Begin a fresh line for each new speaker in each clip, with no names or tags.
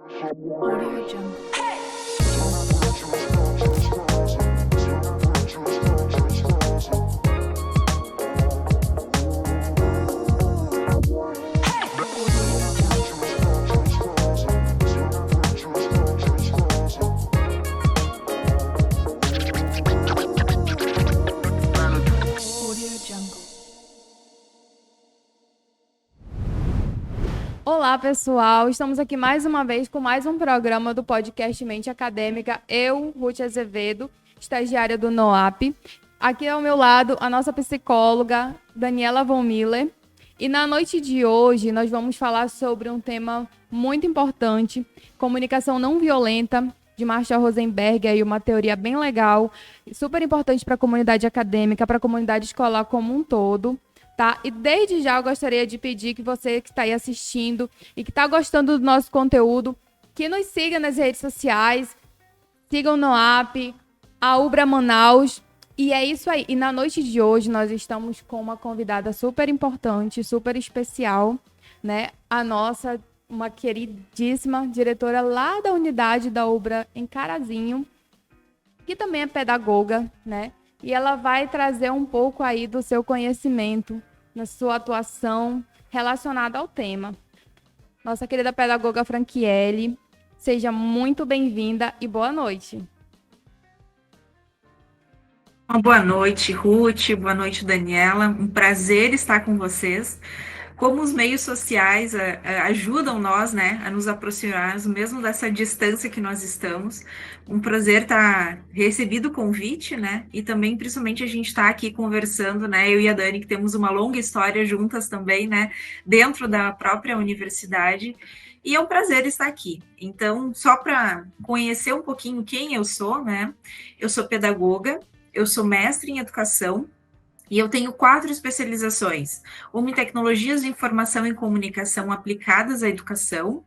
Audio Jungle. Audio Jungle.
Olá, pessoal! Estamos aqui mais uma vez com mais um programa do podcast Mente Acadêmica. Eu, Ruth Azevedo, estagiária do NOAP. Aqui ao meu lado, a nossa psicóloga, Daniela Von Miller. E na noite de hoje, nós vamos falar sobre um tema muito importante, comunicação não violenta, de Marshall Rosenberg, aí uma teoria bem legal, super importante para a comunidade acadêmica, para a comunidade escolar como um todo. Tá? E desde já eu gostaria de pedir que você que está aí assistindo e que está gostando do nosso conteúdo, que nos siga nas redes sociais, sigam o NOAP, a Ubra Manaus. E é isso aí. E na noite de hoje nós estamos com uma convidada super importante, super especial, né? A nossa, uma queridíssima diretora lá da unidade da Ubra em Carazinho, que também é pedagoga, né? E ela vai trazer um pouco aí do seu conhecimento, na sua atuação relacionada ao tema. Nossa querida pedagoga Franquiele, seja muito bem-vinda e boa noite.
Uma boa noite, Ruth. Boa noite, Daniela. Um prazer estar com vocês. Como os meios sociais ajudam nós, né, a nos aproximarmos, mesmo dessa distância que nós estamos. Um prazer estar recebido o convite, né, e também, principalmente, a gente está aqui conversando, né, eu e a Dani, que temos uma longa história juntas também, né, dentro da própria universidade. E é um prazer estar aqui. Então, só para conhecer um pouquinho quem eu sou, né, eu sou pedagoga, eu sou mestre em educação, e eu tenho 4 especializações, uma em tecnologias de informação e comunicação aplicadas à educação.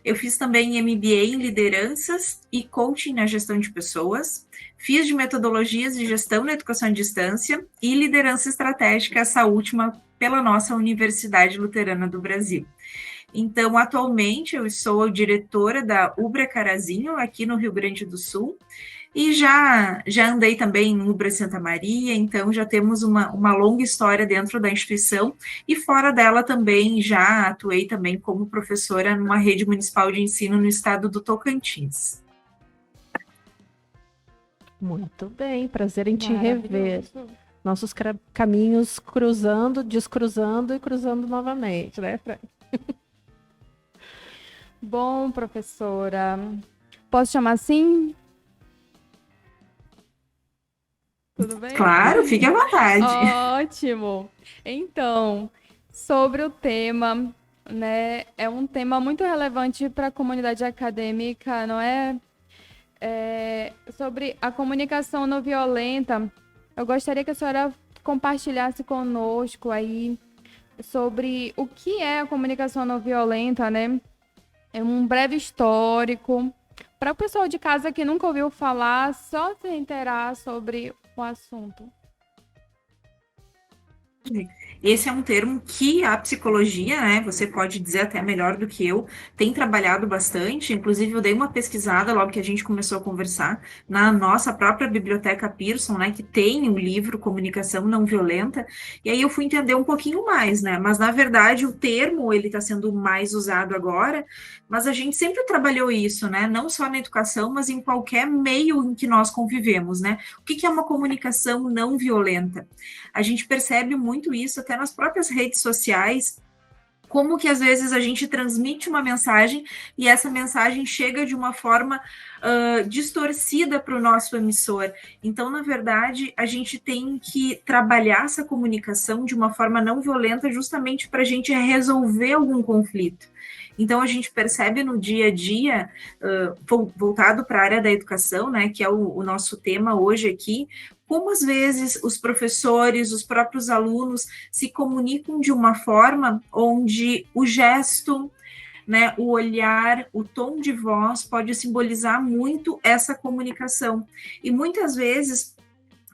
Eu fiz também MBA em lideranças e coaching na gestão de pessoas. Fiz de metodologias de gestão na educação à distância e liderança estratégica, essa última pela nossa Universidade Luterana do Brasil. Então, atualmente, eu sou diretora da Ubra Carazinho, aqui no Rio Grande do Sul, e já andei também em Ubra Santa Maria, então já temos uma longa história dentro da instituição, e fora dela também já atuei também como professora numa rede municipal de ensino no estado do Tocantins.
Muito bem, prazer em te rever. Nossos caminhos cruzando, descruzando e cruzando novamente, né, Fran?
Bom, professora, posso chamar assim? Tudo bem?
Claro, fique à vontade.
Ótimo! Então, sobre o tema, né, é um tema muito relevante para a comunidade acadêmica, não é? Sobre a comunicação não violenta, eu gostaria que a senhora compartilhasse conosco aí sobre o que é a comunicação não violenta, né? É um breve histórico, para o pessoal de casa que nunca ouviu falar, só se inteirar sobre o assunto.
Esse é um termo que a psicologia, né, você pode dizer até melhor do que eu, tem trabalhado bastante. Inclusive, eu dei uma pesquisada logo que a gente começou a conversar na nossa própria biblioteca Pearson, né, que tem o livro Comunicação Não Violenta, e aí eu fui entender um pouquinho mais, né, mas na verdade o termo, ele está sendo mais usado agora, mas a gente sempre trabalhou isso, né, não só na educação, mas em qualquer meio em que nós convivemos, né. O que é uma comunicação não violenta? A gente percebe muito isso até nas próprias redes sociais, como que às vezes a gente transmite uma mensagem e essa mensagem chega de uma forma distorcida para o nosso emissor. Então, na verdade, a gente tem que trabalhar essa comunicação de uma forma não violenta justamente para a gente resolver algum conflito. Então, a gente percebe no dia a dia, voltado para a área da educação, né, que é o nosso tema hoje aqui, como às vezes os professores, os próprios alunos se comunicam de uma forma onde o gesto, né, o olhar, o tom de voz pode simbolizar muito essa comunicação. E muitas vezes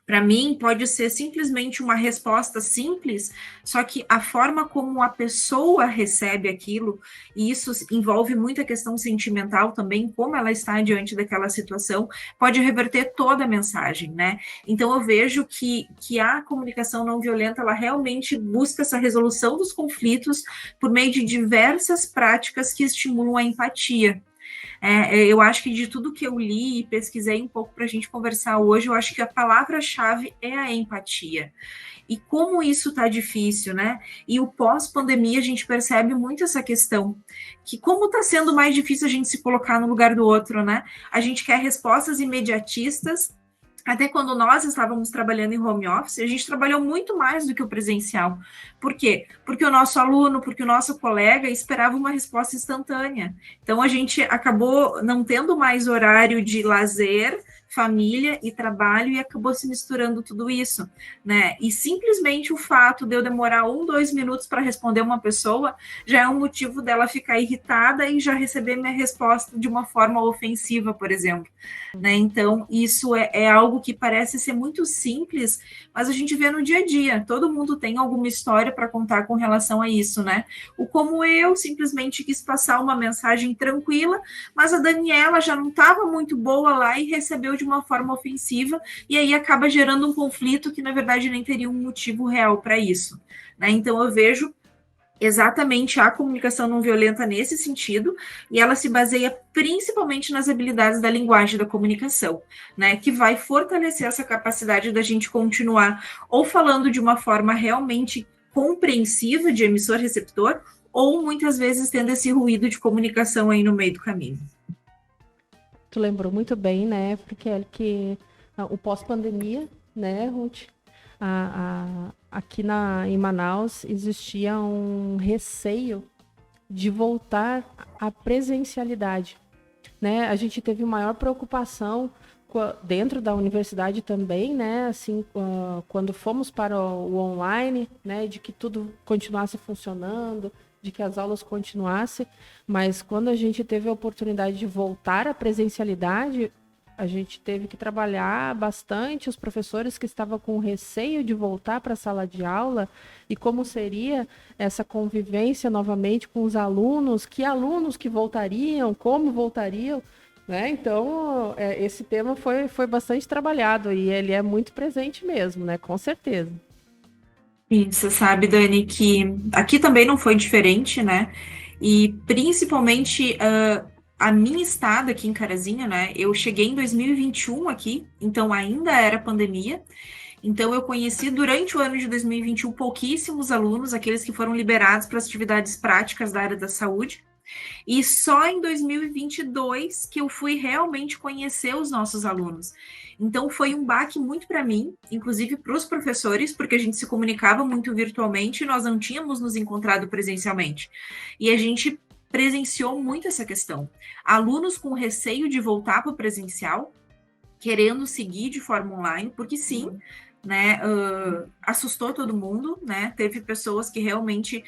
Para mim, pode ser simplesmente uma resposta simples, só que a forma como a pessoa recebe aquilo, e isso envolve muita questão sentimental também, como ela está diante daquela situação, pode reverter toda a mensagem, né? Então, eu vejo que a comunicação não violenta, ela realmente busca essa resolução dos conflitos por meio de diversas práticas que estimulam a empatia. Eu acho que de tudo que eu li e pesquisei um pouco para a gente conversar hoje, eu acho que a palavra-chave é a empatia. E como isso está difícil, né? E o pós-pandemia a gente percebe muito essa questão, que como está sendo mais difícil a gente se colocar no lugar do outro, né? A gente quer respostas imediatistas. Até quando nós estávamos trabalhando em home office, a gente trabalhou muito mais do que o presencial. Por quê? Porque o nosso aluno, porque o nosso colega esperava uma resposta instantânea. Então, a gente acabou não tendo mais horário de lazer, família e trabalho, e acabou se misturando tudo isso, né? E simplesmente o fato de eu demorar 2 minutos para responder uma pessoa já é um motivo dela ficar irritada e já receber minha resposta de uma forma ofensiva, por exemplo. Né? Então, isso é algo que parece ser muito simples, mas a gente vê no dia a dia. Todo mundo tem alguma história para contar com relação a isso, né? O como eu simplesmente quis passar uma mensagem tranquila, mas a Daniela já não estava muito boa lá e recebeu de uma forma ofensiva, e aí acaba gerando um conflito que, na verdade, nem teria um motivo real para isso. Né? Então, eu vejo exatamente a comunicação não violenta nesse sentido, e ela se baseia principalmente nas habilidades da linguagem da comunicação, né, que vai fortalecer essa capacidade da gente continuar ou falando de uma forma realmente compreensiva de emissor-receptor, ou muitas vezes tendo esse ruído de comunicação aí no meio do caminho.
Tu lembrou muito bem, né, porque é que o pós-pandemia, né, Ruth, aqui em Manaus existia um receio de voltar à presencialidade, né? A gente teve maior preocupação dentro da universidade também, né? Assim, quando fomos para o online, né? De que tudo continuasse funcionando, de que as aulas continuassem, mas quando a gente teve a oportunidade de voltar à presencialidade, a gente teve que trabalhar bastante os professores que estavam com receio de voltar para a sala de aula e como seria essa convivência novamente com os alunos, que alunos que voltariam, como voltariam, né? Então, esse tema foi bastante trabalhado e ele é muito presente mesmo, né? Com certeza.
E você sabe, Dani, que aqui também não foi diferente, né? E principalmente a minha estada aqui em Carazinho, né? Eu cheguei em 2021 aqui, então ainda era pandemia. Então eu conheci durante o ano de 2021 pouquíssimos alunos, aqueles que foram liberados para as atividades práticas da área da saúde. E só em 2022 que eu fui realmente conhecer os nossos alunos. Então foi um baque muito para mim, inclusive para os professores, porque a gente se comunicava muito virtualmente e nós não tínhamos nos encontrado presencialmente. E a gente presenciou muito essa questão. Alunos com receio de voltar para o presencial, querendo seguir de forma online, porque sim, né, assustou todo mundo, né, teve pessoas que realmente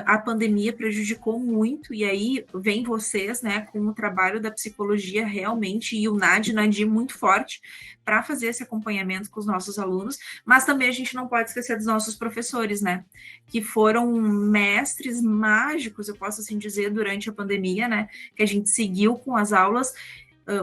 a pandemia prejudicou muito, e aí vem vocês, né, com o trabalho da psicologia realmente, e o NAD muito forte, para fazer esse acompanhamento com os nossos alunos, mas também a gente não pode esquecer dos nossos professores, né, que foram mestres mágicos, eu posso assim dizer, durante a pandemia, né, que a gente seguiu com as aulas,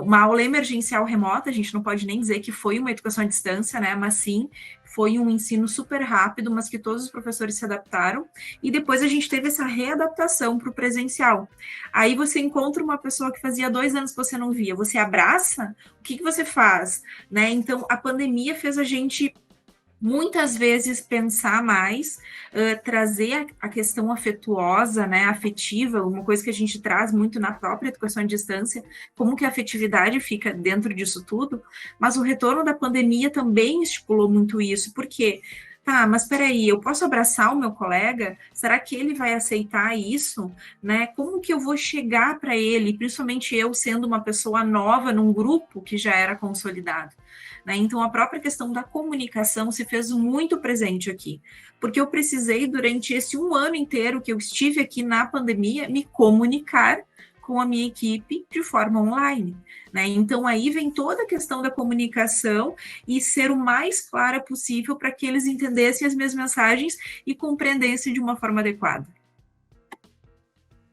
uma aula emergencial remota, a gente não pode nem dizer que foi uma educação à distância, né, mas sim, foi um ensino super rápido, mas que todos os professores se adaptaram, e depois a gente teve essa readaptação para o presencial. Aí você encontra uma pessoa que fazia 2 anos que você não via, você abraça? O que você faz? Né? Então, a pandemia fez a gente muitas vezes pensar mais, trazer a questão afetuosa, né, afetiva, uma coisa que a gente traz muito na própria educação à distância, como que a afetividade fica dentro disso tudo, mas o retorno da pandemia também estipulou muito isso, porque, tá, mas peraí, eu posso abraçar o meu colega? Será que ele vai aceitar isso? Né? Como que eu vou chegar para ele, principalmente eu sendo uma pessoa nova num grupo que já era consolidado? Né? Então, a própria questão da comunicação se fez muito presente aqui, porque eu precisei, durante esse 1 ano inteiro que eu estive aqui na pandemia, me comunicar com a minha equipe de forma online, né? Então aí vem toda a questão da comunicação e ser o mais clara possível para que eles entendessem as minhas mensagens e compreendessem de uma forma adequada.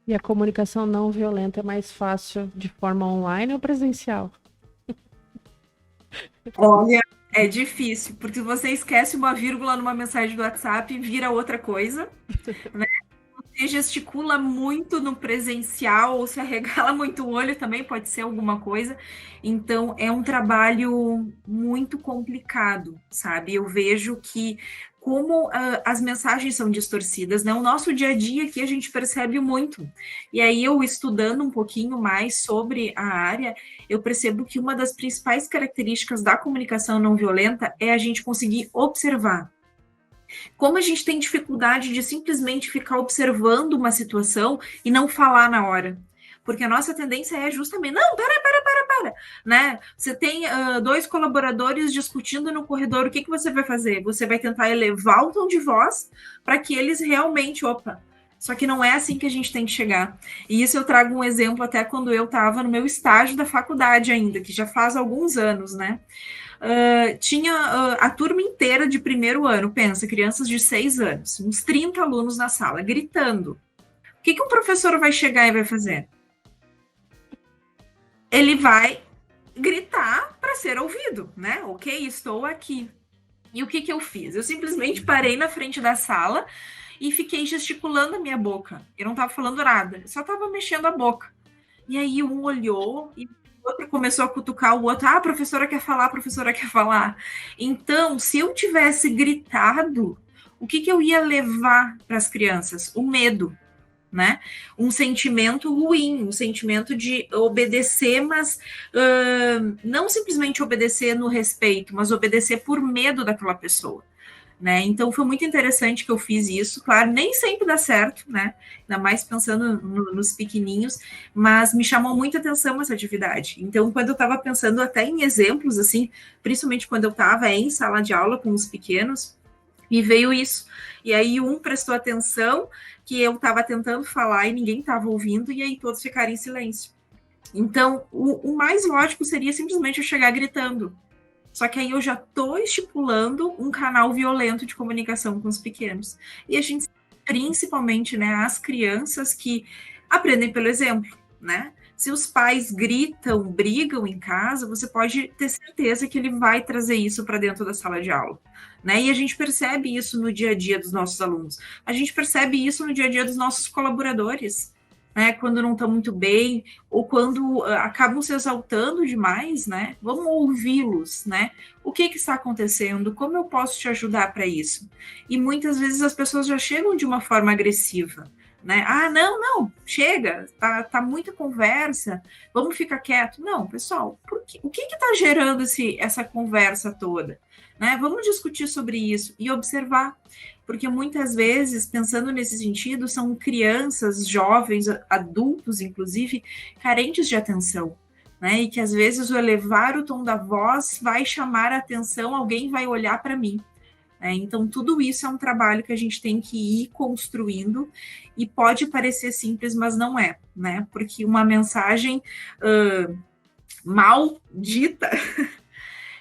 E a comunicação não violenta é mais fácil de forma online ou presencial?
Olha, é difícil, porque você esquece uma vírgula numa mensagem do WhatsApp e vira outra coisa, né? Você gesticula muito no presencial ou se arregala muito o olho também pode ser alguma coisa. Então, é um trabalho muito complicado, sabe? Eu vejo que como as mensagens são distorcidas, né? O nosso dia a dia aqui a gente percebe muito. E aí, eu estudando um pouquinho mais sobre a área, eu percebo que uma das principais características da comunicação não violenta é a gente conseguir observar. Como a gente tem dificuldade de simplesmente ficar observando uma situação e não falar na hora. Porque a nossa tendência é justamente, não, para, né? Você tem dois colaboradores discutindo no corredor, o que você vai fazer? Você vai tentar elevar o tom de voz para que eles realmente, só que não é assim que a gente tem que chegar. E isso eu trago um exemplo até quando eu estava no meu estágio da faculdade ainda, que já faz alguns anos, né? Tinha a turma inteira de primeiro ano, pensa, crianças de 6 anos, uns 30 alunos na sala, gritando. O que um professor vai chegar e vai fazer? Ele vai gritar para ser ouvido, né? Ok, estou aqui. E o que eu fiz? Eu simplesmente parei na frente da sala e fiquei gesticulando a minha boca. Eu não estava falando nada, só estava mexendo a boca. E aí um olhou e o outro começou a cutucar o outro. A professora quer falar, a professora quer falar. Então, se eu tivesse gritado, o que eu ia levar para as crianças? O medo, né? Um sentimento ruim, um sentimento de obedecer, mas não simplesmente obedecer no respeito, mas obedecer por medo daquela pessoa. Né? Então foi muito interessante que eu fiz isso, claro, nem sempre dá certo, né? Ainda mais pensando nos pequenininhos, mas me chamou muita atenção essa atividade. Então, quando eu estava pensando até em exemplos, assim, principalmente quando eu estava em sala de aula com os pequenos, me veio isso. E aí um prestou atenção que eu estava tentando falar e ninguém estava ouvindo, e aí todos ficaram em silêncio. Então, o mais lógico seria simplesmente eu chegar gritando. Só que aí eu já estou estipulando um canal violento de comunicação com os pequenos. E a gente, principalmente, né, as crianças que aprendem pelo exemplo, né? Se os pais gritam, brigam em casa, você pode ter certeza que ele vai trazer isso para dentro da sala de aula, né? E a gente percebe isso no dia a dia dos nossos alunos. A gente percebe isso no dia a dia dos nossos colaboradores, né, quando não estão muito bem, ou quando acabam se exaltando demais, né? Vamos ouvi-los, né? O que está acontecendo? Como eu posso te ajudar para isso? E muitas vezes as pessoas já chegam de uma forma agressiva, né? Ah, não, chega, tá muita conversa, vamos ficar quieto. Não, pessoal, o que está gerando essa conversa toda? Né? Vamos discutir sobre isso e observar. Porque muitas vezes, pensando nesse sentido, são crianças, jovens, adultos, inclusive, carentes de atenção, né? E que às vezes o elevar o tom da voz vai chamar a atenção, alguém vai olhar para mim. Né? Então, tudo isso é um trabalho que a gente tem que ir construindo e pode parecer simples, mas não é, né? Porque uma mensagem mal dita,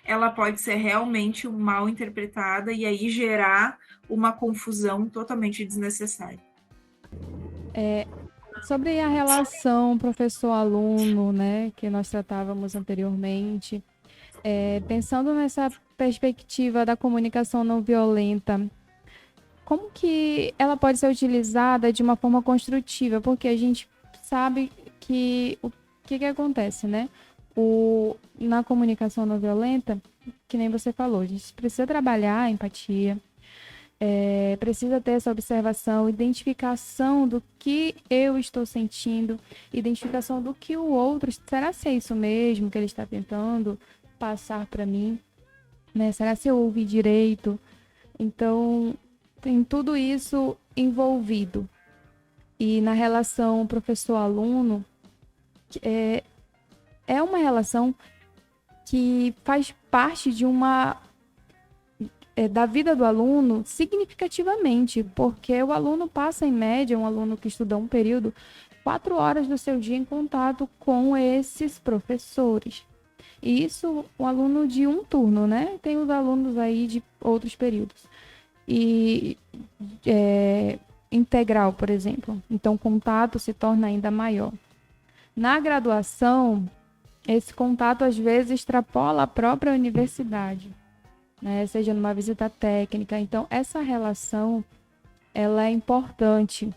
ela pode ser realmente mal interpretada e aí gerar uma confusão totalmente desnecessária.
Sobre a relação professor-aluno, né, que nós tratávamos anteriormente, pensando nessa perspectiva da comunicação não violenta, como que ela pode ser utilizada de uma forma construtiva? Porque a gente sabe que o que acontece, né? Na comunicação não violenta, que nem você falou, a gente precisa trabalhar a empatia, precisa ter essa observação, identificação do que eu estou sentindo, identificação do que o outro, será se é isso mesmo que ele está tentando passar para mim, né? Será se eu ouvi direito? Então, tem tudo isso envolvido. E na relação professor-aluno, é uma relação que faz parte de da vida do aluno significativamente, porque o aluno passa, em média, um aluno que estuda um período, 4 horas do seu dia em contato com esses professores. E isso o aluno de um turno, né? Tem os alunos aí de outros períodos. E integral, por exemplo. Então, o contato se torna ainda maior. Na graduação, esse contato às vezes extrapola a própria universidade, né? Seja numa visita técnica. Então, essa relação, ela é importante.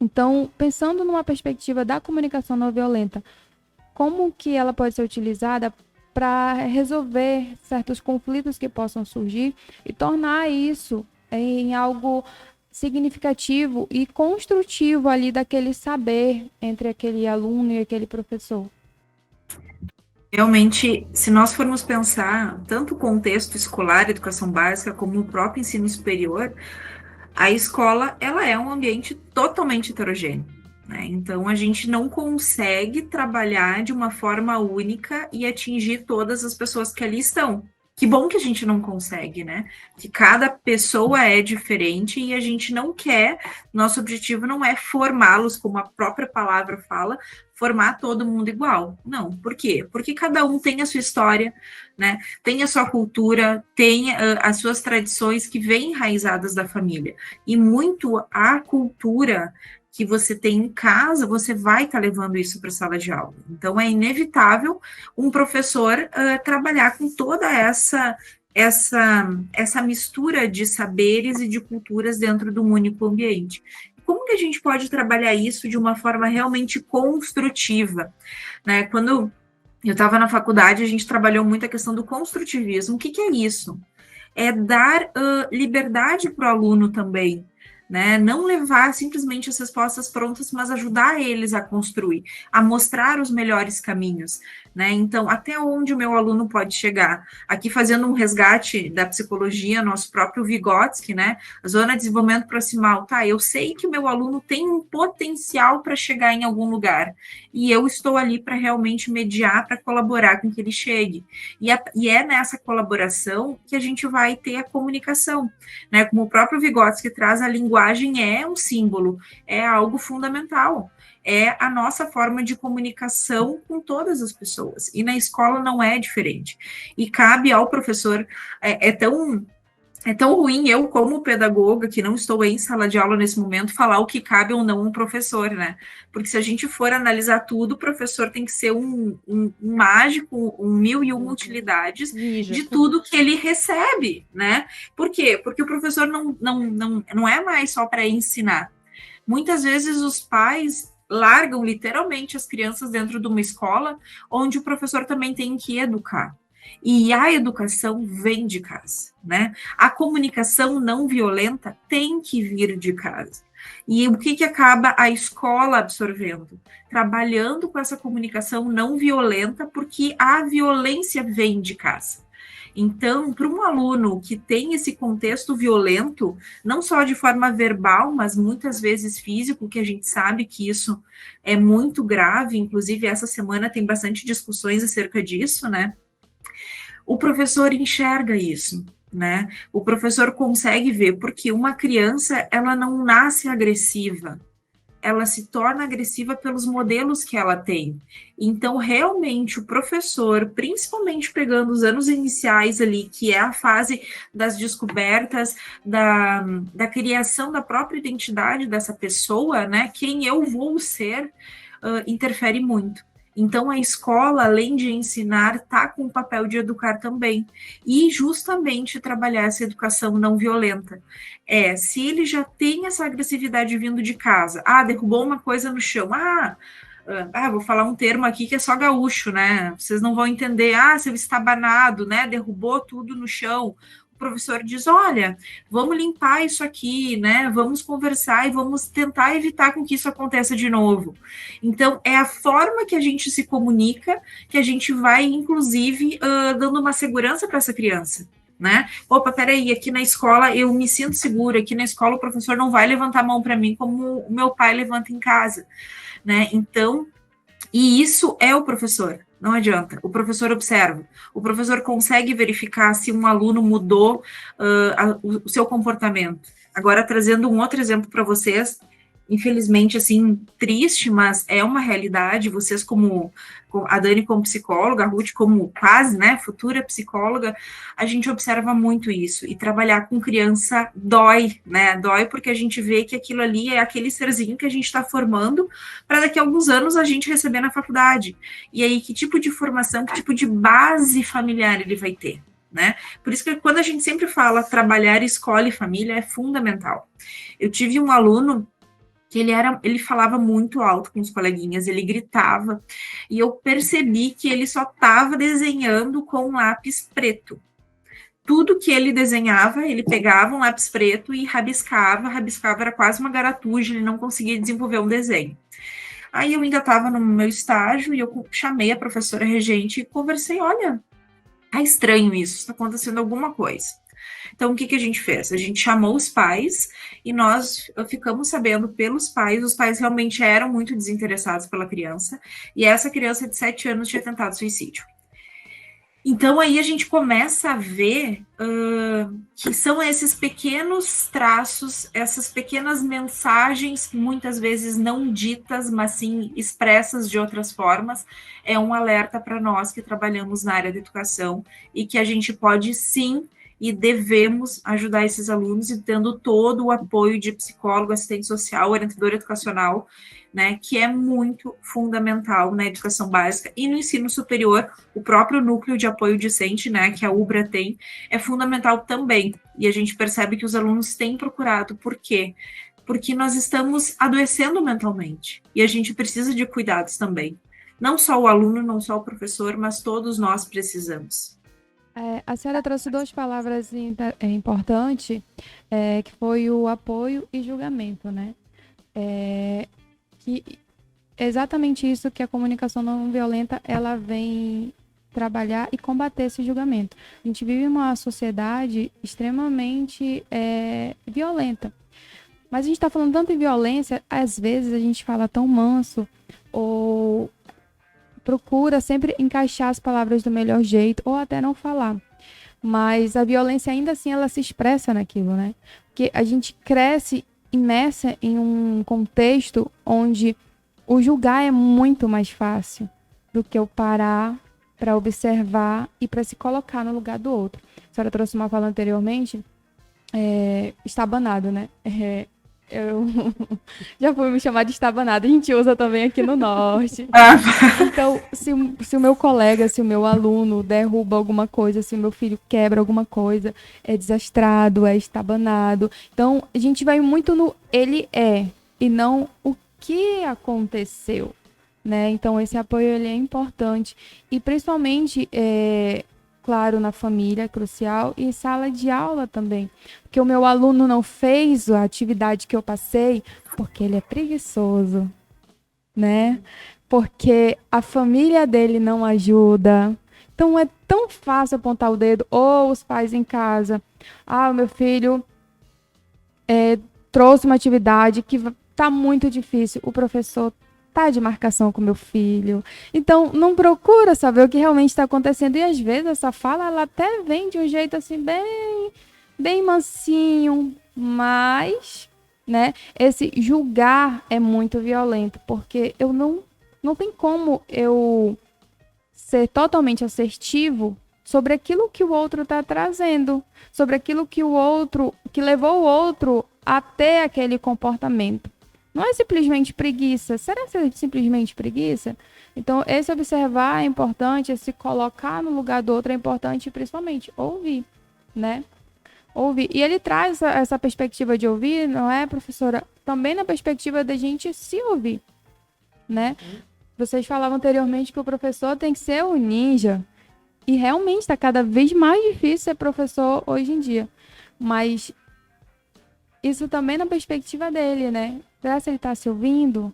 Então, pensando numa perspectiva da comunicação não violenta, como que ela pode ser utilizada para resolver certos conflitos que possam surgir e tornar isso em algo significativo e construtivo ali daquele saber entre aquele aluno e aquele professor?
Realmente, se nós formos pensar tanto o contexto escolar, educação básica, como o próprio ensino superior, a escola, ela é um ambiente totalmente heterogêneo, né? Então, a gente não consegue trabalhar de uma forma única e atingir todas as pessoas que ali estão. Que bom que a gente não consegue, né? Que cada pessoa é diferente e a gente não quer, nosso objetivo não é formá-los, como a própria palavra fala, formar todo mundo igual. Não, por quê? Porque cada um tem a sua história, né? Tem a sua cultura, tem as suas tradições que vêm enraizadas da família. E muito a cultura que você tem em casa, você vai estar levando isso para a sala de aula. Então, é inevitável um professor trabalhar com toda essa mistura de saberes e de culturas dentro de um único ambiente. Como que a gente pode trabalhar isso de uma forma realmente construtiva, né? Quando eu estava na faculdade, a gente trabalhou muito a questão do construtivismo. O que é isso? É dar liberdade para o aluno também, né? Não levar simplesmente as respostas prontas, mas ajudar eles a construir, a mostrar os melhores caminhos, né? Então, até onde o meu aluno pode chegar? Aqui fazendo um resgate da psicologia, nosso próprio Vygotsky, né? A zona de desenvolvimento proximal, tá? Eu sei que o meu aluno tem um potencial para chegar em algum lugar, e eu estou ali para realmente mediar, para colaborar com que ele chegue. E é nessa colaboração que a gente vai ter a comunicação, né? Como o próprio Vygotsky traz, a linguagem é um símbolo, é algo fundamental, é a nossa forma de comunicação com todas as pessoas, e na escola não é diferente, e cabe ao professor, é tão ruim eu, como pedagoga, que não estou em sala de aula nesse momento, falar o que cabe ou não um professor, né? Porque se a gente for analisar tudo, o professor tem que ser um mágico, um mil e uma utilidades de tudo que ele recebe, né? Por quê? Porque o professor não é mais só para ensinar. Muitas vezes os pais largam literalmente as crianças dentro de uma escola onde o professor também tem que educar. E a educação vem de casa, né? A comunicação não violenta tem que vir de casa. E o que acaba a escola absorvendo? Trabalhando com essa comunicação não violenta, porque a violência vem de casa. Então, para um aluno que tem esse contexto violento, não só de forma verbal, mas muitas vezes físico, que a gente sabe que isso é muito grave, inclusive essa semana tem bastante discussões acerca disso, né? O professor enxerga isso, né? O professor consegue ver, porque uma criança, ela não nasce agressiva, ela se torna agressiva pelos modelos que ela tem. Então, realmente, o professor, principalmente pegando os anos iniciais ali, que é a fase das descobertas, da criação da própria identidade dessa pessoa, né? Quem eu vou ser, interfere muito. Então, a escola, além de ensinar, está com o papel de educar também. E justamente trabalhar essa educação não violenta. Se ele já tem essa agressividade vindo de casa, derrubou uma coisa no chão, vou falar um termo aqui que é só gaúcho, né? Vocês não vão entender, seu estabanado, né? Derrubou tudo no chão. O professor diz, olha, vamos limpar isso aqui, né? Vamos conversar e vamos tentar evitar com que isso aconteça de novo. Então, é a forma que a gente se comunica que a gente vai, inclusive, dando uma segurança para essa criança, né? Opa, peraí, aqui na escola eu me sinto segura, aqui na escola o professor não vai levantar a mão para mim como o meu pai levanta em casa, né? Então, e isso é o professor. Não adianta, o professor observa, o professor consegue verificar se um aluno mudou o seu comportamento. Agora, trazendo um outro exemplo para vocês, infelizmente, assim, triste, mas é uma realidade. Vocês, a Dani como psicóloga, a Ruth como quase, né, futura psicóloga, a gente observa muito isso. E trabalhar com criança dói, né? Dói porque a gente vê que aquilo ali é aquele serzinho que a gente está formando para daqui a alguns anos a gente receber na faculdade. E aí, que tipo de formação, que tipo de base familiar ele vai ter? Né? Por isso que quando a gente sempre fala trabalhar escola e família é fundamental. Eu tive um aluno que ele falava muito alto com os coleguinhas, ele gritava, e eu percebi que ele só estava desenhando com um lápis preto. Tudo que ele desenhava, ele pegava um lápis preto e rabiscava, era quase uma garatuja, ele não conseguia desenvolver um desenho. Aí eu ainda estava no meu estágio e eu chamei a professora regente e conversei, olha, tá estranho isso, está acontecendo alguma coisa. Então, o que a gente fez? A gente chamou os pais e nós ficamos sabendo pelos pais, os pais realmente eram muito desinteressados pela criança, e essa criança de 7 anos tinha tentado suicídio. Então, aí a gente começa a ver que são esses pequenos traços, essas pequenas mensagens, muitas vezes não ditas, mas sim expressas de outras formas, é um alerta para nós que trabalhamos na área da educação e que a gente pode sim e devemos ajudar esses alunos e tendo todo o apoio de psicólogo, assistente social, orientador educacional, né, que é muito fundamental na educação básica e no ensino superior, o próprio núcleo de apoio discente, né, que a UBRA tem, é fundamental também. E a gente percebe que os alunos têm procurado. Por quê? Porque nós estamos adoecendo mentalmente e a gente precisa de cuidados também. Não só o aluno, não só o professor, mas todos nós precisamos.
A senhora trouxe duas palavras importantes, que foi o apoio e julgamento, né? Que é exatamente isso que a comunicação não violenta ela vem trabalhar e combater esse julgamento. A gente vive uma sociedade extremamente violenta. Mas a gente está falando tanto em violência, às vezes a gente fala tão manso ou procura sempre encaixar as palavras do melhor jeito ou até não falar. Mas a violência ainda assim ela se expressa naquilo, né? Porque a gente cresce imersa em um contexto onde o julgar é muito mais fácil do que o parar para observar e para se colocar no lugar do outro. A senhora trouxe uma fala anteriormente, estabanado, né? Eu já fui me chamar de estabanado, a gente usa também aqui no norte. Então, se o meu colega, se o meu aluno derruba alguma coisa, se o meu filho quebra alguma coisa, é desastrado, é estabanado. Então, a gente vai muito no ele é e não o que aconteceu, né? Então, esse apoio ele é importante. E principalmente, claro, na família é crucial e em sala de aula também. Porque o meu aluno não fez a atividade que eu passei porque ele é preguiçoso, né? Porque a família dele não ajuda. Então é tão fácil apontar o dedo, ou os pais em casa. O meu filho trouxe uma atividade que tá muito difícil. O professor tá de marcação com meu filho. Então não procura saber o que realmente está acontecendo. E às vezes essa fala ela até vem de um jeito assim bem mansinho, mas, né, esse julgar é muito violento, porque eu não tem como eu ser totalmente assertivo sobre aquilo que o outro está trazendo, sobre aquilo que levou o outro a ter aquele comportamento. Não é simplesmente preguiça. Será que é simplesmente preguiça? Então, esse observar é importante, esse colocar no lugar do outro é importante, principalmente ouvir, né? Ouvir. E ele traz essa perspectiva de ouvir, não é, professora? Também na perspectiva da gente se ouvir, né? Vocês falavam anteriormente que o professor tem que ser o ninja. E realmente está cada vez mais difícil ser professor hoje em dia. Mas isso também na perspectiva dele, né? Será que ele está se ouvindo?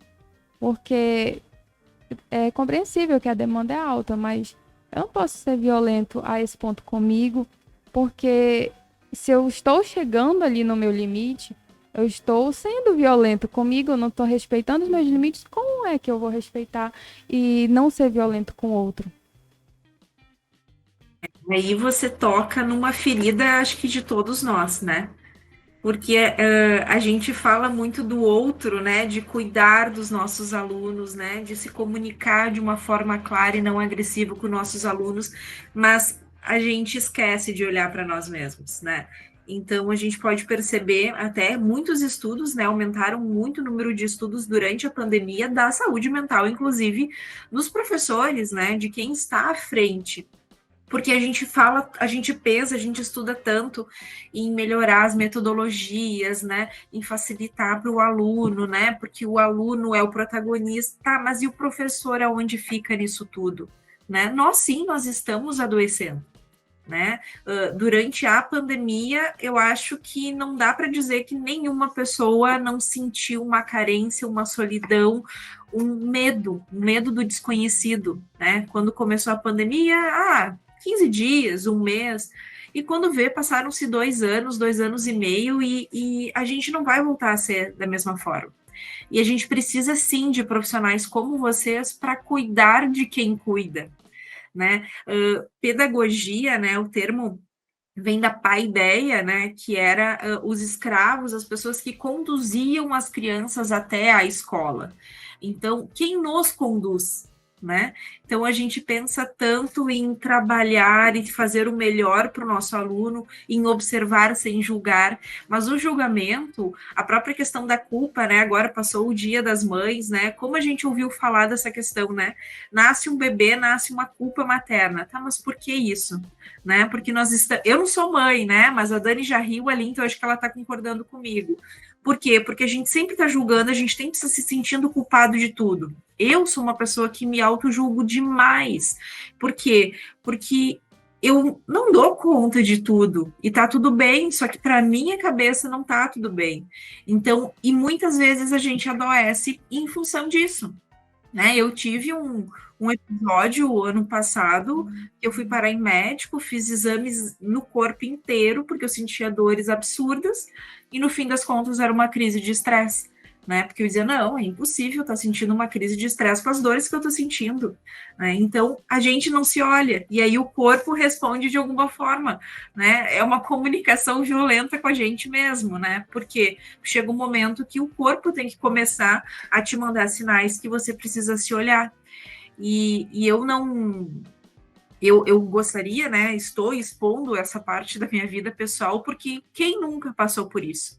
Porque é compreensível que a demanda é alta, mas eu não posso ser violento a esse ponto comigo, porque se eu estou chegando ali no meu limite, eu estou sendo violento comigo, eu não estou respeitando os meus limites, como é que eu vou respeitar e não ser violento com o outro?
Aí você toca numa ferida, acho que de todos nós, né? porque a gente fala muito do outro, né, de cuidar dos nossos alunos, né, de se comunicar de uma forma clara e não agressiva com nossos alunos, mas a gente esquece de olhar para nós mesmos, né? Então a gente pode perceber até muitos estudos, né, aumentaram muito o número de estudos durante a pandemia da saúde mental, inclusive dos professores, né, de quem está à frente. Porque a gente fala, a gente pensa, a gente estuda tanto em melhorar as metodologias, né? Em facilitar para o aluno, né? Porque o aluno é o protagonista, tá, mas e o professor aonde fica nisso tudo? Né? Nós sim, nós estamos adoecendo. Né? Durante a pandemia, eu acho que não dá para dizer que nenhuma pessoa não sentiu uma carência, uma solidão, um medo do desconhecido, né? Quando começou a pandemia, 15 dias, um mês, e quando vê, passaram-se 2 anos e meio, e a gente não vai voltar a ser da mesma forma. E a gente precisa sim de profissionais como vocês para cuidar de quem cuida, né? Pedagogia, né? O termo vem da paideia, né? Que era os escravos, as pessoas que conduziam as crianças até a escola. Então, quem nos conduz? Né? Então a gente pensa tanto em trabalhar e fazer o melhor para o nosso aluno, em observar sem julgar, mas o julgamento, a própria questão da culpa, né? Agora passou o Dia das Mães, né? Como a gente ouviu falar dessa questão, né? Nasce um bebê, nasce uma culpa materna, tá? Mas por que isso? Né? Porque nós estamos, eu não sou mãe, né? Mas a Dani já riu ali, então acho que ela está concordando comigo. Por quê? Porque a gente sempre está julgando, a gente tem que estar se sentindo culpado de tudo. Eu sou uma pessoa que me auto-julgo demais. Por quê? Porque eu não dou conta de tudo. E tá tudo bem, só que para minha cabeça não tá tudo bem. Então, e muitas vezes a gente adoece em função disso. Né? Eu tive um episódio ano passado que eu fui parar em médico, fiz exames no corpo inteiro, porque eu sentia dores absurdas, e no fim das contas era uma crise de estresse, né? Porque eu dizia, não, é impossível estar sentindo uma crise de estresse com as dores que eu estou sentindo, né? Então, a gente não se olha, e aí o corpo responde de alguma forma, né? É uma comunicação violenta com a gente mesmo, né? Porque chega um momento que o corpo tem que começar a te mandar sinais que você precisa se olhar. E eu não... Eu gostaria, né? Estou expondo essa parte da minha vida pessoal, porque quem nunca passou por isso?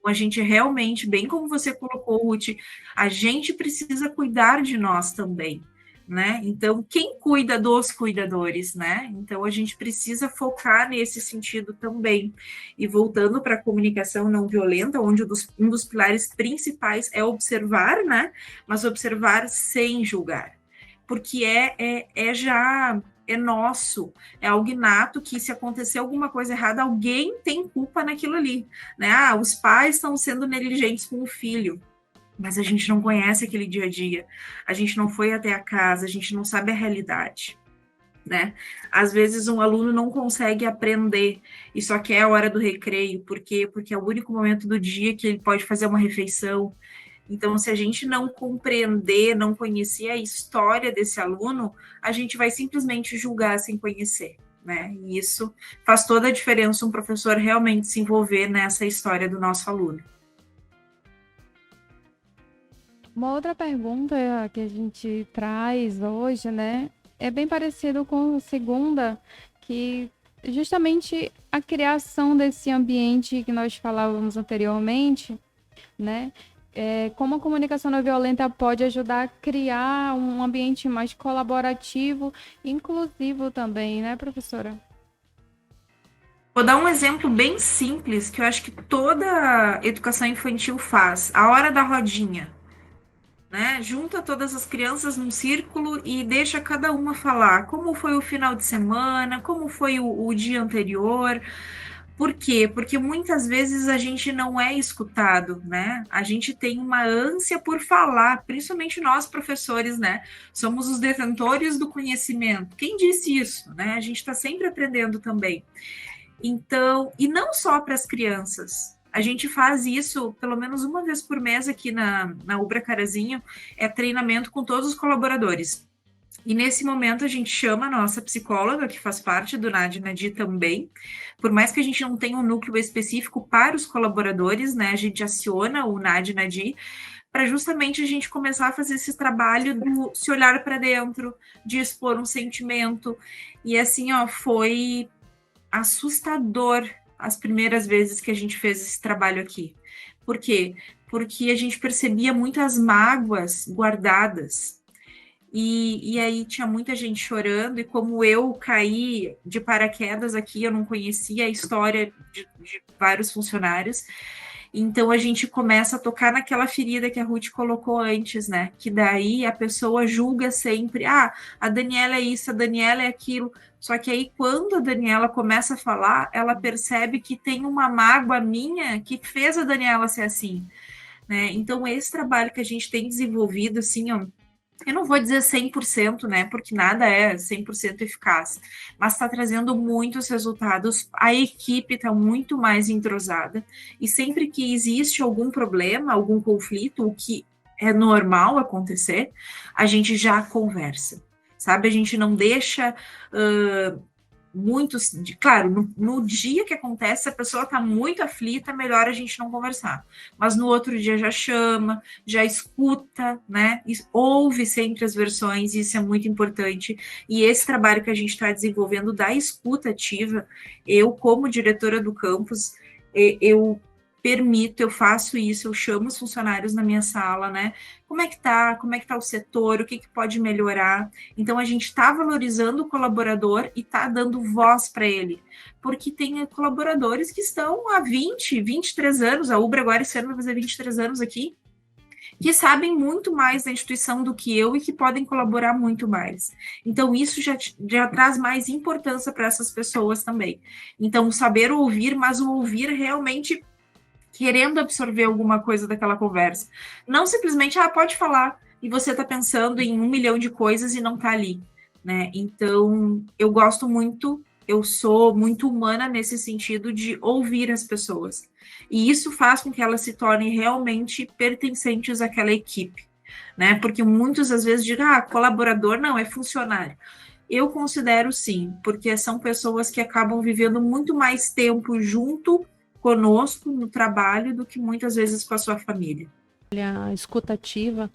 A gente realmente, bem como você colocou, Ruth, a gente precisa cuidar de nós também, né? Então, quem cuida dos cuidadores, né? Então, a gente precisa focar nesse sentido também. E voltando para a comunicação não violenta, onde um dos pilares principais é observar, né? Mas observar sem julgar. Porque é nosso, é algo inato que se acontecer alguma coisa errada, alguém tem culpa naquilo ali, né? Os pais estão sendo negligentes com o filho, mas a gente não conhece aquele dia a dia, a gente não foi até a casa, a gente não sabe a realidade, né? Às vezes um aluno não consegue aprender e só quer a hora do recreio, por quê? Porque é o único momento do dia que ele pode fazer uma refeição. Então, se a gente não compreender, não conhecer a história desse aluno, a gente vai simplesmente julgar sem conhecer, né? E isso faz toda a diferença um professor realmente se envolver nessa história do nosso aluno.
Uma outra pergunta que a gente traz hoje, né, é bem parecido com a segunda, que justamente a criação desse ambiente que nós falávamos anteriormente, né, como a comunicação não violenta pode ajudar a criar um ambiente mais colaborativo e inclusivo também, né, professora?
Vou dar um exemplo bem simples que eu acho que toda educação infantil faz. A hora da rodinha, né? Junta todas as crianças num círculo e deixa cada uma falar como foi o final de semana, como foi o dia anterior. Por quê? Porque muitas vezes a gente não é escutado, né? A gente tem uma ânsia por falar, principalmente nós, professores, né? Somos os detentores do conhecimento. Quem disse isso, né? A gente está sempre aprendendo também. Então, e não só para as crianças. A gente faz isso pelo menos uma vez por mês aqui na Ubra Carazinho, é treinamento com todos os colaboradores. E nesse momento a gente chama a nossa psicóloga, que faz parte do NAD Nadi também, por mais que a gente não tenha um núcleo específico para os colaboradores, né, a gente aciona o NAD Nadi para justamente a gente começar a fazer esse trabalho do se olhar para dentro, de expor um sentimento. E assim, ó, foi assustador as primeiras vezes que a gente fez esse trabalho aqui. Por quê? Porque a gente percebia muitas mágoas guardadas. E aí tinha muita gente chorando, e como eu caí de paraquedas aqui, eu não conhecia a história de vários funcionários, então a gente começa a tocar naquela ferida que a Ruth colocou antes, né? Que daí a pessoa julga sempre, a Daniela é isso, a Daniela é aquilo. Só que aí quando a Daniela começa a falar, ela percebe que tem uma mágoa minha que fez a Daniela ser assim, né? Então esse trabalho que a gente tem desenvolvido, assim, ó, eu não vou dizer 100%, né? Porque nada é 100% eficaz, mas está trazendo muitos resultados. A equipe está muito mais entrosada, e sempre que existe algum problema, algum conflito, o que é normal acontecer, a gente já conversa, sabe? A gente não deixa muitos, claro, no dia que acontece, a pessoa está muito aflita, melhor a gente não conversar. Mas no outro dia já chama, já escuta, né? Ouve sempre as versões, isso é muito importante. E esse trabalho que a gente está desenvolvendo da escuta ativa, eu, como diretora do campus, eu permito, eu faço isso, eu chamo os funcionários na minha sala, né? Como é que tá? Como é que tá o setor? O que pode melhorar? Então, a gente está valorizando o colaborador e está dando voz para ele. Porque tem colaboradores que estão há 20, 23 anos, a Ubra agora esse ano vai fazer 23 anos aqui, que sabem muito mais da instituição do que eu e que podem colaborar muito mais. Então, isso já traz mais importância para essas pessoas também. Então, saber ouvir, mas o ouvir realmente querendo absorver alguma coisa daquela conversa. Não simplesmente, pode falar, e você está pensando em 1 milhão de coisas e não está ali, né? Então, eu gosto muito, eu sou muito humana nesse sentido de ouvir as pessoas. E isso faz com que elas se tornem realmente pertencentes àquela equipe, né? Porque muitas às vezes dizem, colaborador não, é funcionário. Eu considero sim, porque são pessoas que acabam vivendo muito mais tempo junto conosco no trabalho do que muitas vezes com a sua família.
Olha, escutativa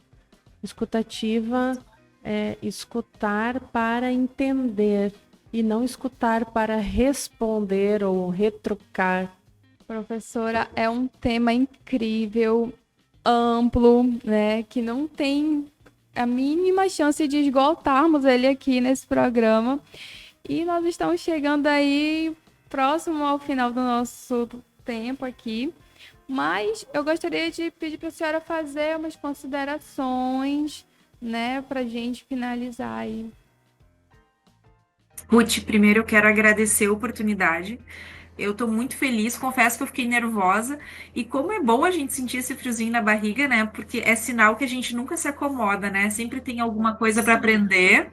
é escutar para entender e não escutar para responder ou retrucar.
Professora, é um tema incrível, amplo, né, que não tem a mínima chance de esgotarmos ele aqui nesse programa. E nós estamos chegando aí próximo ao final do nosso tempo aqui, mas eu gostaria de pedir para a senhora fazer umas considerações, né, para a gente finalizar aí.
Ruth, primeiro eu quero agradecer a oportunidade. Eu estou muito feliz, confesso que eu fiquei nervosa, e como é bom a gente sentir esse friozinho na barriga, né? Porque é sinal que a gente nunca se acomoda, né? Sempre tem alguma coisa para aprender.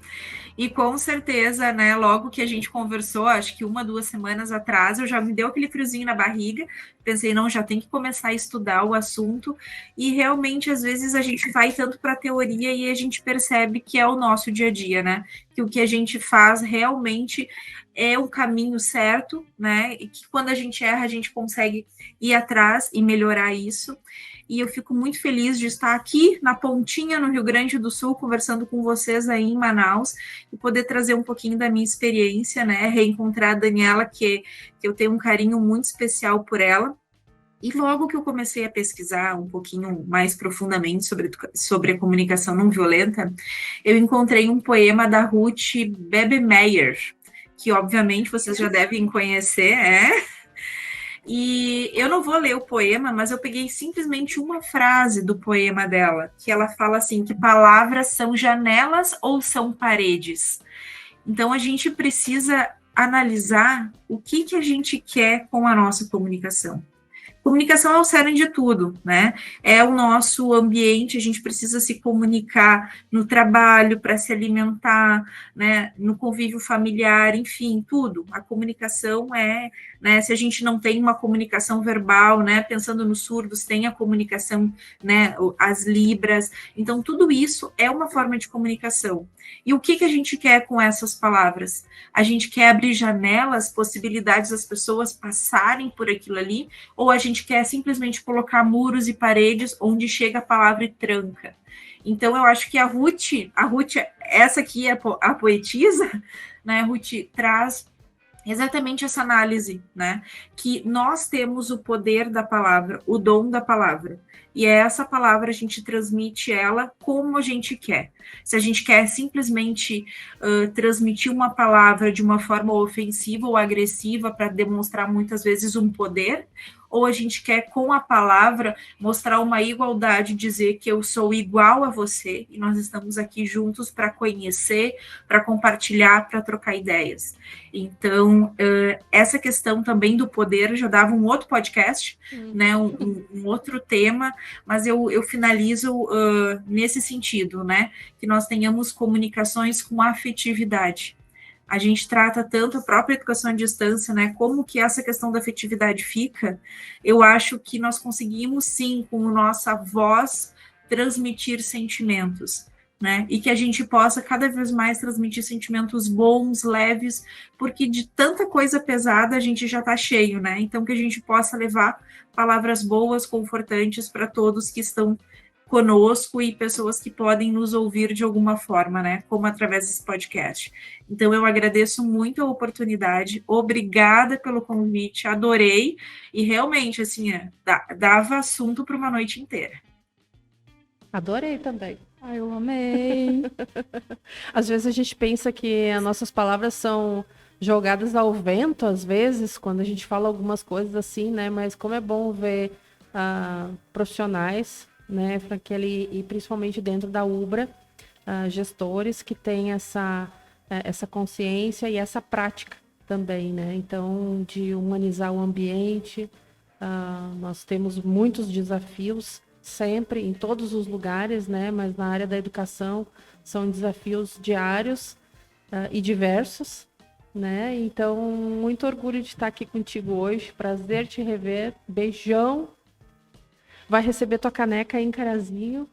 E com certeza, né, logo que a gente conversou, acho que 1, 2 semanas atrás, eu já me deu aquele friozinho na barriga, pensei, não, já tem que começar a estudar o assunto, e realmente, às vezes, a gente vai tanto para a teoria e a gente percebe que é o nosso dia a dia, né, que o que a gente faz realmente é o caminho certo, né, e que quando a gente erra, a gente consegue ir atrás e melhorar isso. E eu fico muito feliz de estar aqui na pontinha, no Rio Grande do Sul, conversando com vocês aí em Manaus, e poder trazer um pouquinho da minha experiência, né? Reencontrar a Daniela, que eu tenho um carinho muito especial por ela. E logo que eu comecei a pesquisar um pouquinho mais profundamente sobre a comunicação não violenta, eu encontrei um poema da Ruth Bebemeyer, que obviamente vocês já devem conhecer, E eu não vou ler o poema, mas eu peguei simplesmente uma frase do poema dela, que ela fala assim, que palavras são janelas ou são paredes? Então, a gente precisa analisar o que a gente quer com a nossa comunicação. Comunicação é o cerne de tudo, né? É o nosso ambiente, a gente precisa se comunicar no trabalho para se alimentar, né? No convívio familiar, enfim, tudo. A comunicação é, né? Se a gente não tem uma comunicação verbal, né? Pensando nos surdos, tem a comunicação, né? As libras. Então, tudo isso é uma forma de comunicação. E o que que a gente quer com essas palavras? A gente quer abrir janelas, possibilidades das pessoas passarem por aquilo ali, ou a gente quer simplesmente colocar muros e paredes onde chega a palavra e tranca. Então, eu acho que a Ruth, essa aqui é a poetisa, né? A Ruth traz exatamente essa análise, né? Que nós temos o poder da palavra, o dom da palavra. E é essa palavra, a gente transmite ela como a gente quer. Se a gente quer simplesmente transmitir uma palavra de uma forma ofensiva ou agressiva para demonstrar muitas vezes um poder, ou a gente quer com a palavra mostrar uma igualdade, dizer que eu sou igual a você e nós estamos aqui juntos para conhecer, para compartilhar, para trocar ideias. Então, essa questão também do poder já dava um outro podcast, né, um outro tema, mas eu finalizo nesse sentido, né, que nós tenhamos comunicações com afetividade. A gente trata tanto a própria educação à distância, né, como que essa questão da afetividade fica, eu acho que nós conseguimos, sim, com nossa voz, transmitir sentimentos, né, e que a gente possa cada vez mais transmitir sentimentos bons, leves, porque de tanta coisa pesada a gente já está cheio, né, então que a gente possa levar palavras boas, confortantes para todos que estão conosco e pessoas que podem nos ouvir de alguma forma, né? Como através desse podcast. Então, eu agradeço muito a oportunidade, obrigada pelo convite, adorei, e realmente, assim, dava assunto para uma noite inteira.
Adorei também.
Ai, eu amei.
Às vezes a gente pensa que as nossas palavras são jogadas ao vento, às vezes, quando a gente fala algumas coisas assim, né? Mas como é bom ver profissionais, né, e principalmente dentro da Ubra, gestores que têm essa consciência e essa prática também, né? Então, de humanizar o ambiente, nós temos muitos desafios sempre, em todos os lugares, né? Mas na área da educação são desafios diários e diversos, né? Então, muito orgulho de estar aqui contigo hoje, prazer te rever, beijão. Vai receber tua caneca aí em Carazinho.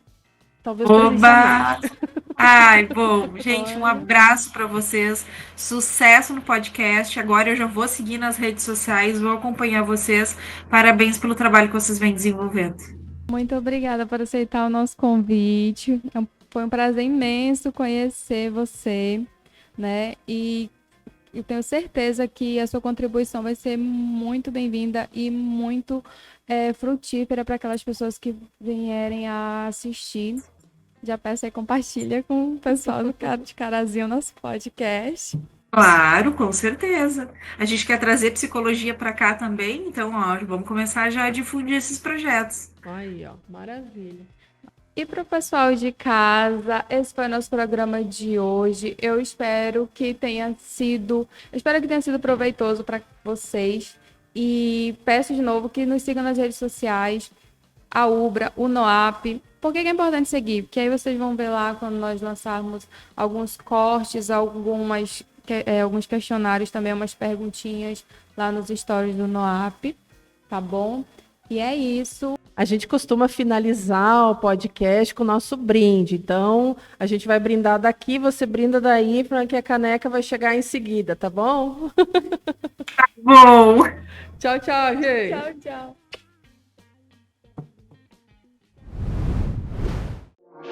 Talvez
Oba!
presencialmente.
Ai, bom, gente, um abraço para vocês. Sucesso no podcast. Agora eu já vou seguir nas redes sociais, vou acompanhar vocês. Parabéns pelo trabalho que vocês vêm desenvolvendo.
Muito obrigada por aceitar o nosso convite. Foi um prazer imenso conhecer você, né? E eu tenho certeza que a sua contribuição vai ser muito bem-vinda e muito frutífera para aquelas pessoas que vierem a assistir. Já peço aí, compartilha com o pessoal de Carazinho nosso podcast.
Claro, com certeza. A gente quer trazer psicologia para cá também, então, ó, vamos começar já a difundir esses projetos.
Aí, ó, maravilha.
E para o pessoal de casa, esse foi o nosso programa de hoje. Eu espero que tenha sido proveitoso para vocês. E peço de novo que nos sigam nas redes sociais, a Ubra, o NOAP. Por que é importante seguir? Porque aí vocês vão ver lá quando nós lançarmos alguns cortes, alguns questionários também, umas perguntinhas lá nos stories do NOAP, tá bom? E é isso.
A gente costuma finalizar o podcast com o nosso brinde. Então, a gente vai brindar daqui, você brinda daí, porque a caneca vai chegar em seguida, tá bom?
Tá bom.
Tchau, tchau, gente.
Tchau, tchau.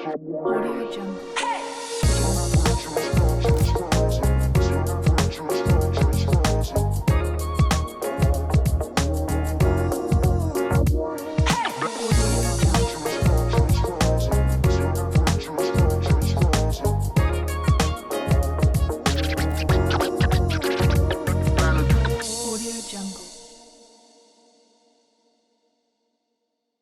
Audio Jungle.